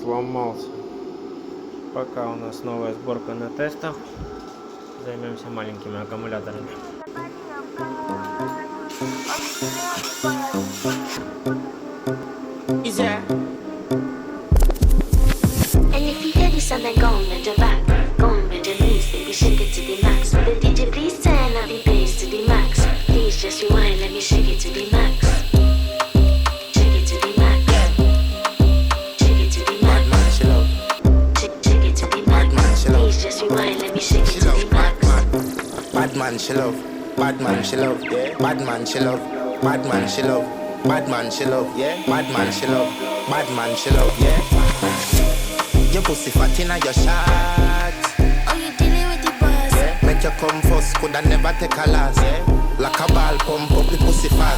Сломался. Пока у нас новая сборка на тестах. Займемся маленькими аккумуляторами. And if you hear this and then go on with your back, go on with your knees, baby, shake it to the max. Will the DJ please turn up the bass to the max? Please just rewind, let me shake it to the max. Shake it to the max. Shake it to the max. Shake it to the max. Please just rewind, let me shake it to the max. Bad man, she love. Bad man, she love. Bad man, she love. Bad man, she love. Bad man, she love. Bad man, she love. Bad man, she love. Your pussy fat inna your shot. Oh, you dealing with the boss? Make you come first, coulda never take a last. Like a ball pump up the pussy fast.